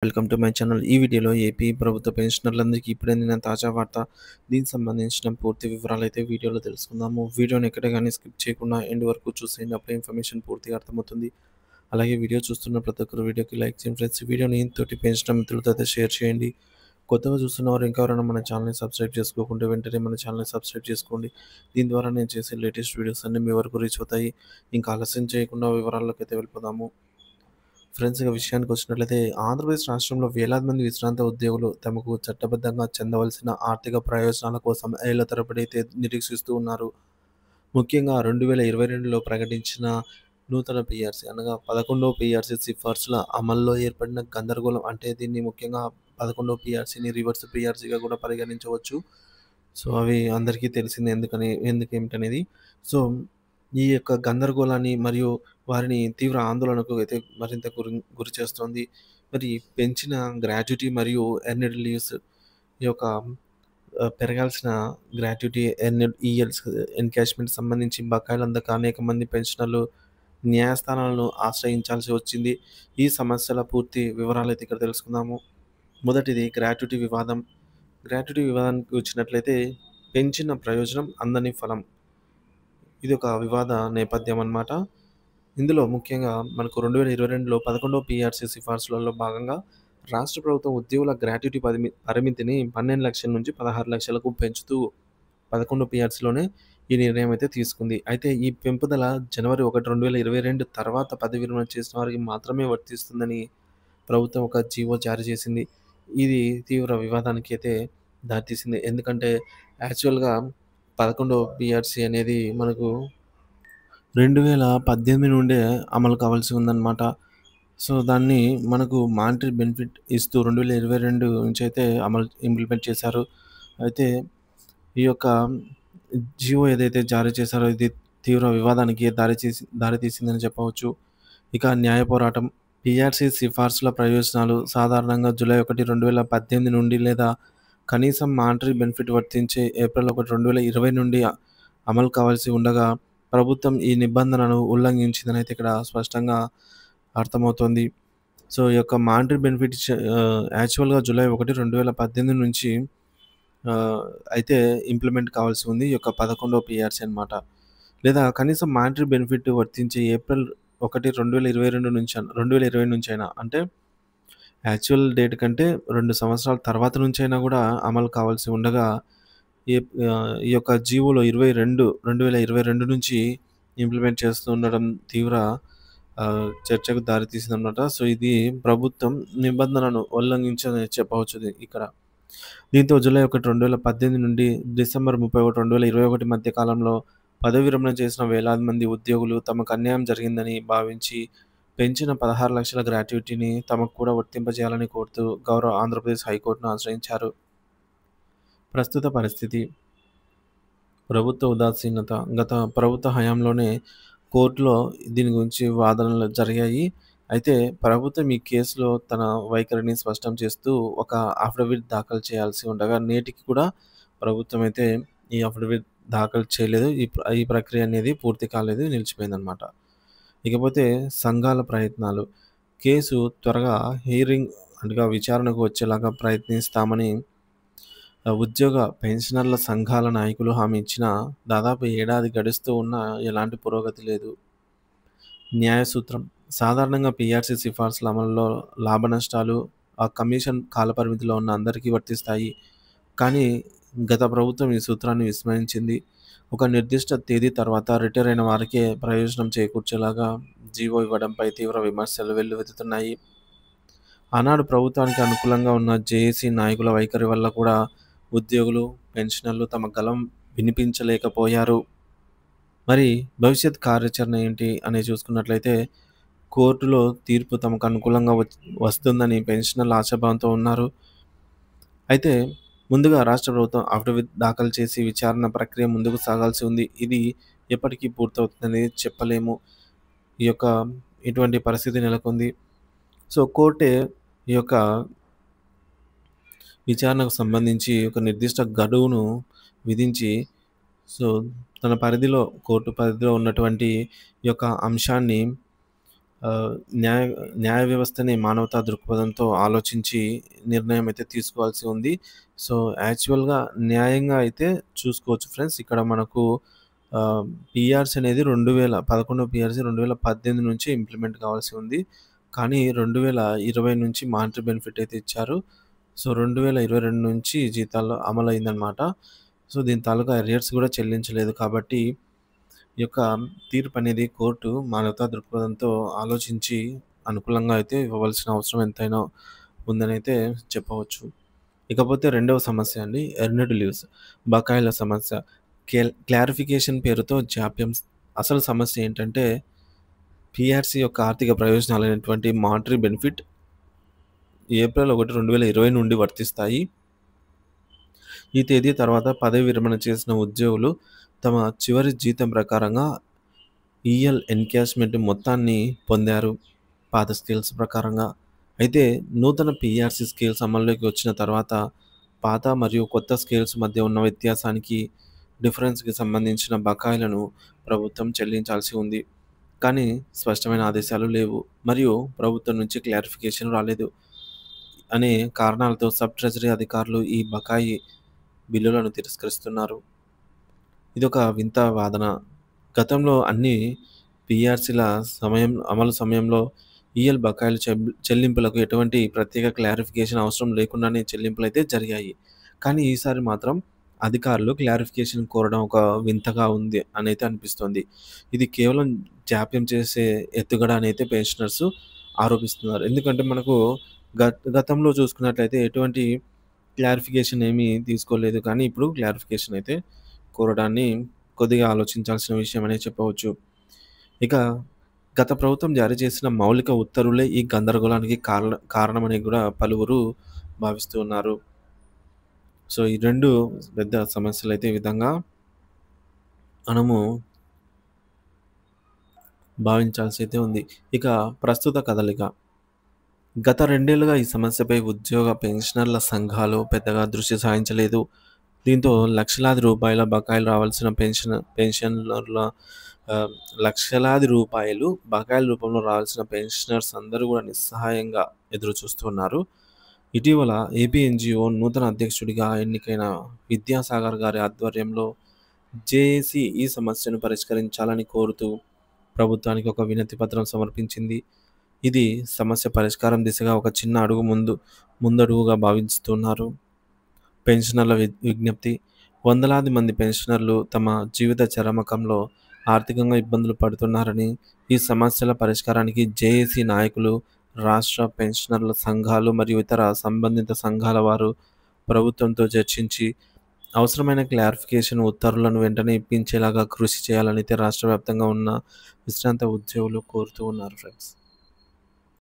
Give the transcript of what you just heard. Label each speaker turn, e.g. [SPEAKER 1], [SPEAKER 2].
[SPEAKER 1] Welcome to my channel. ఈ వీడియోలో AP ప్రభుత్వ పెన్షనర్లందరికీ ఇప్పుడే అందిన తాజా వార్త. దీనికి సంబంధించిన పూర్తి వివరాలైతే వీడియోలో తెలుసుకుందాము. వీడియోని ఎక్కడ గానీ స్కిప్ చేయకుండా ఎండ్ వరకు చూసేయండి. అప్పుడే ఇన్ఫర్మేషన్ పూర్తిగా అర్థమవుతుంది. అలాగే వీడియో చూస్తున్న ప్రతి ఒక్కరు వీడియోకి లైక్ చేయండి ఫ్రెండ్స్. వీడియోని తోటి పెన్షనర్ మిత్రులతో అయితే షేర్ చేయండి. కొత్తగా చూస్తున్నవారు ఇంకెవరైనా మన ఛానల్ని సబ్స్క్రైబ్ చేసుకోకుంటే వెంటనే మన ఛానల్ని సబ్స్క్రైబ్ చేసుకోండి. దీని ద్వారా నేను చేసే లేటెస్ట్ వీడియోస్ అన్నీ మీ వరకు రీచ్ అవుతాయి. ఇంకా ఆలస్యం చేయకుండా వివరాల్లోకి అయితే వెళ్ళిపోదాము. ఫ్రెండ్స్, ఇక విషయానికి వచ్చినట్లయితే ఆంధ్రప్రదేశ్ రాష్ట్రంలో వేలాది మంది విశ్రాంత ఉద్యోగులు తమకు చట్టబద్ధంగా చెందవలసిన ఆర్థిక ప్రయోజనాల కోసం ఏళ్ల తరబడి అయితే నిరీక్షిస్తూ ఉన్నారు. ముఖ్యంగా 2022లో ప్రకటించిన నూతన పీఆర్సీ అనగా 11వ పీఆర్సీ సిఫార్సుల అమల్లో ఏర్పడిన గందరగోళం, అంటే దీన్ని ముఖ్యంగా 11వ పీఆర్సీని రివర్స్ పీఆర్సీగా కూడా పరిగణించవచ్చు. సో అవి అందరికీ తెలిసిందే ఎందుకేమిటనేది. సో ఈ యొక్క గందరగోళాన్ని మరియు వారిని తీవ్ర ఆందోళనకు అయితే మరింత గురి చేస్తోంది. మరి పెంచిన గ్రాట్యుటీ మరియు ఎర్న్డ్ లీవ్స్, ఈ యొక్క పెరగాల్సిన గ్రాట్యుటీ, ఎర్న్డ్ ఈఎల్స్, ఎన్కాష్మెంట్ సంబంధించి బకాయిలు అందక అనేక మంది పెన్షనర్లు న్యాయస్థానాలను ఆశ్రయించాల్సి వచ్చింది. ఈ సమస్యల పూర్తి వివరాలైతే ఇక్కడ తెలుసుకుందాము. మొదటిది గ్రాట్యుటీ వివాదం. గ్రాట్యుటీ వివాదానికి వచ్చినట్లయితే పెంచిన ప్రయోజనం అందని ఫలం, ఇది ఒక వివాద నేపథ్యం అన్నమాట. ఇందులో ముఖ్యంగా మనకు 2022లో 11వ పీఆర్సీ సిఫార్సులలో భాగంగా రాష్ట్ర ప్రభుత్వం ఉద్యోగుల గ్రాట్యుటీ పరిమితిని 12 లక్షల నుంచి 16 లక్షలకు పెంచుతూ 11వ పీఆర్సీలోనే ఈ నిర్ణయం అయితే తీసుకుంది. అయితే ఈ పెంపుదల జనవరి 1, 2022 తర్వాత పదవి విరమణ చేసిన వారికి మాత్రమే వర్తిస్తుందని ప్రభుత్వం ఒక జీవో జారీ చేసింది. ఇది తీవ్ర వివాదానికి అయితే దారితీసింది. ఎందుకంటే యాక్చువల్‌గా 11వ పీఆర్సీ అనేది మనకు 2018 నుండే అమలు కావాల్సి ఉందన్నమాట. సో దాన్ని మనకు మానిటరీ బెనిఫిట్ ఇస్తూ 2022 నుంచి అయితే ఇంప్లిమెంట్ చేశారు. అయితే ఈ యొక్క జియో ఏదైతే జారీ చేశారో ఇది తీవ్ర వివాదానికి దారితీసిందని చెప్పవచ్చు. ఇక న్యాయ పోరాటం. పీఆర్సీ సిఫార్సుల ప్రయోజనాలు సాధారణంగా జూలై 1, 2018 నుండి లేదా కనీసం మానిటరీ బెనిఫిట్ వర్తించే ఏప్రిల్ 1, 2020 నుండి అమలు కావాల్సి ఉండగా ప్రభుత్వం ఈ నిబంధనను ఉల్లంఘించిందని అయితే ఇక్కడ స్పష్టంగా అర్థమవుతోంది. సో ఈ యొక్క మానిటరీ బెనిఫిట్ యాక్చువల్‌గా జూలై 1, 2018 నుంచి అయితే ఇంప్లిమెంట్ కావాల్సి ఉంది. ఈ యొక్క 11వ పీఆర్సీ అన్నమాట. లేదా కనీసం మానిటరీ బెనిఫిట్ వర్తించే ఏప్రిల్ 1, 2020 నుంచైనా, అంటే యాక్చువల్ డేట్ కంటే 2 సంవత్సరాల తర్వాత నుంచైనా కూడా అమలు కావాల్సి ఉండగా ఈ యొక్క జీవోలో 2022 నుంచి ఇంప్లిమెంట్ చేస్తూ ఉండడం తీవ్ర చర్చకు దారితీసిందన్నమాట. సో ఇది ప్రభుత్వం నిబంధనను ఉల్లంఘించని చెప్పవచ్చు ఇక్కడ. దీంతో జూలై 1, 2018 నుండి డిసెంబర్ 31, 2021 మధ్య కాలంలో పదవి విరమణ చేసిన వేలాది మంది ఉద్యోగులు తమకు అన్యాయం జరిగిందని భావించి పెంచిన 16 లక్షల గ్రాట్యుటీని తమకు కూడా వర్తింపజేయాలని కోరుతూ గౌరవ ఆంధ్రప్రదేశ్ హైకోర్టును ఆశ్రయించారు. ప్రస్తుత పరిస్థితి. ప్రభుత్వ ఉదాసీనత. గత ప్రభుత్వ హయాంలోనే కోర్టులో దీని గురించి వాదనలు జరిగాయి. అయితే ప్రభుత్వం ఈ కేసులో తన వైఖరిని స్పష్టం చేస్తూ ఒక అఫిడవిట్ దాఖలు చేయాల్సి ఉండగా నేటికి కూడా ప్రభుత్వం అయితే ఈ అఫిడవిట్ దాఖలు చేయలేదు. ఈ ప్రక్రియ అనేది పూర్తి కాలేదు, నిలిచిపోయిందనమాట. ఇకపోతే సంఘాల ప్రయత్నాలు. కేసు త్వరగా హియరింగ్ అనగా విచారణకు వచ్చేలాగా ప్రయత్నిస్తామని ఉద్యోగ పెన్షనర్ల సంఘాల నాయకులు హామీ ఇచ్చినా దాదాపు ఏడాది గడుస్తూ ఉన్నా ఎలాంటి పురోగతి లేదు. న్యాయ సూత్రం. సాధారణంగా పీఆర్సీ సిఫార్సుల అమలులో లాభ నష్టాలు ఆ కమిషన్ కాలపరిమితిలో ఉన్న అందరికీ వర్తిస్తాయి. కానీ గత ప్రభుత్వం ఈ సూత్రాన్ని విస్మరించింది. ఒక నిర్దిష్ట తేదీ తర్వాత రిటైర్ అయిన వారికే ప్రయోజనం చేకూర్చేలాగా జీవో ఇవ్వడంపై తీవ్ర విమర్శలు వెల్లువెత్తుతున్నాయి. ఆనాడు ప్రభుత్వానికి అనుకూలంగా ఉన్న జేఏసీ నాయకుల వైఖరి వల్ల కూడా ఉద్యోగులు, పెన్షనర్లు తమ గళం వినిపించలేకపోయారు. మరి భవిష్యత్ కార్యాచరణ ఏంటి అని చూసుకున్నట్లయితే కోర్టులో తీర్పు తమకు అనుకూలంగా వస్తుందని పెన్షనర్లు ఆశాభావంతో ఉన్నారు. అయితే ముందుగా రాష్ట్ర ప్రభుత్వం అఫిడవిట్ దాఖలు చేసి విచారణ ప్రక్రియ ముందుకు సాగాల్సి ఉంది. ఇది ఎప్పటికీ పూర్తవుతుందని చెప్పలేము. ఇటువంటి పరిస్థితి నెలకొంది. సో కోర్టే ఈ యొక్క విచారణకు సంబంధించి ఒక నిర్దిష్ట గడువును విధించి తన పరిధిలో, కోర్టు పరిధిలో ఉన్నటువంటి ఈ యొక్క అంశాన్ని ఆహ్, న్యాయ న్యాయ వ్యవస్థని మానవతా దృక్పథంతో ఆలోచించి నిర్ణయం అయితే తీసుకోవాల్సి ఉంది. సో, యాక్చువల్‌గా న్యాయంగా అయితే చూసుకోవచ్చు ఫ్రెండ్స్. ఇక్కడ మనకు ఆహ్, పీఆర్సీ అనేది 11 పీఆర్సీ 2018 నుంచి ఇంప్లిమెంట్ కావాల్సి ఉంది. కానీ 2020 నుంచి మానిటరీ బెనిఫిట్ అయితే ఇచ్చారు. సో, 2022 నుంచి జీతాల్లో అమలైందనమాట. సో, దీని తాలూకా అరియర్స్ కూడా చెల్లించలేదు కాబట్టి ఈ యొక్క తీర్పనేది కోర్టు మానవతా దృక్పథంతో ఆలోచించి అనుకూలంగా అయితే ఇవ్వవలసిన అవసరం ఎంతైనా ఉందనైతే చెప్పవచ్చు. ఇకపోతే రెండవ సమస్య అండి. ఎర్న్డ్ లీవ్స్ బకాయిల సమస్య. క్లారిఫికేషన్ పేరుతో జాప్యం. అసలు సమస్య ఏంటంటే పీఆర్సీ యొక్క ఆర్థిక ప్రయోజనాలైనటువంటి మానిటరీ బెనిఫిట్ ఏప్రిల్ 1, 2020 నుండి వర్తిస్తాయి. ఈ తేదీ తర్వాత పదవి విరమణ చేసిన ఉద్యోగులు తమ చివరి జీతం ప్రకారంగా ఈఎల్ ఎన్‌క్యాష్‌మెంట్ మొత్తాన్ని పొందారు పాత స్కేల్స్ ప్రకారంగా. అయితే నూతన పీఆర్సీ స్కేల్స్ అమల్లోకి వచ్చిన తర్వాత పాత మరియు కొత్త స్కేల్స్ మధ్య ఉన్న వ్యత్యాసానికి డిఫరెన్స్‌కి సంబంధించిన బకాయిలను ప్రభుత్వం చెల్లించాల్సి ఉంది. కానీ స్పష్టమైన ఆదేశాలు లేవు మరియు ప్రభుత్వం నుంచి క్లారిఫికేషన్ రాలేదు అనే కారణాలతో సబ్ ట్రెజరీ అధికారులు ఈ బకాయి బిల్లులను తిరస్కరిస్తున్నారు. ఇదొక వింత వాదన. గతంలో అన్ని పీఆర్సీల అమలు సమయంలో ఈఎల్ బకాయిల చెల్లింపులకు ఎటువంటి ప్రత్యేక క్లారిఫికేషన్ అవసరం లేకుండానే చెల్లింపులైతే జరిగాయి. కానీ ఈసారి మాత్రం అధికారులు క్లారిఫికేషన్ కోరడం ఒక వింతగా ఉంది అనైతే అనిపిస్తోంది. ఇది కేవలం జాప్యం చేసే ఎత్తుగడ అనైతే పెన్షనర్స్ ఆరోపిస్తున్నారు. ఎందుకంటే మనకు గతంలో చూసుకున్నట్లయితే ఎటువంటి క్లారిఫికేషన్ ఏమీ తీసుకోలేదు. కానీ ఇప్పుడు క్లారిఫికేషన్ అయితే కోరడాన్ని కొద్దిగా ఆలోచించాల్సిన విషయం అనే చెప్పవచ్చు. ఇక గత ప్రభుత్వం జారీ చేసిన మౌలిక ఉత్తర్వులే ఈ గందరగోళానికి కారణమని కూడా పలువురు భావిస్తూ ఉన్నారు. సో, ఈ 2 పెద్ద సమస్యలైతే ఈ విధంగా మనము భావించాల్సి అయితే ఉంది. ఇక ప్రస్తుత కదలిక. గత 2 ఏళ్లుగా ఈ సమస్యపై ఉద్యోగ పెన్షనర్ల సంఘాలు పెద్దగా దృష్టి సారించలేదు. దీంతో లక్షలాది రూపాయల బకాయిలు రావాల్సిన పెన్షనర్ల ఆహ్, లక్షలాది రూపాయలు బకాయిల రూపంలో రావాల్సిన పెన్షనర్స్ అందరూ కూడా నిస్సహాయంగా ఎదురుచూస్తున్నారు. ఇటీవల ఏపీ ఎన్‌జీఓ నూతన అధ్యక్షుడిగా ఎన్నికైన విద్యాసాగర్ గారి ఆధ్వర్యంలో జేఏసీ ఈ సమస్యను పరిష్కరించాలని కోరుతూ ప్రభుత్వానికి ఒక వినతి పత్రం సమర్పించింది. ఇది సమస్య పరిష్కారం దిశగా ఒక చిన్న అడుగు ముందడుగుగా భావిస్తున్నారు పెన్షనర్ల విజ్ఞప్తి. వందలాది మంది పెన్షనర్లు తమ జీవిత చరమకంలో ఆర్థికంగా ఇబ్బందులు పడుతున్నారని, ఈ సమస్యల పరిష్కారానికి జేఏసీ నాయకులు, రాష్ట్ర పెన్షనర్ల సంఘాలు మరియు ఇతర సంబంధిత సంఘాల వారు ప్రభుత్వంతో చర్చించి అవసరమైన క్లారిఫికేషన్ ఉత్తర్వులను వెంటనే ఇప్పించేలాగా కృషి చేయాలనైతే రాష్ట్ర వ్యాప్తంగా ఉన్న విశ్రాంత ఉద్యోగులు కోరుతూ ఉన్నారు ఫ్రెండ్స్.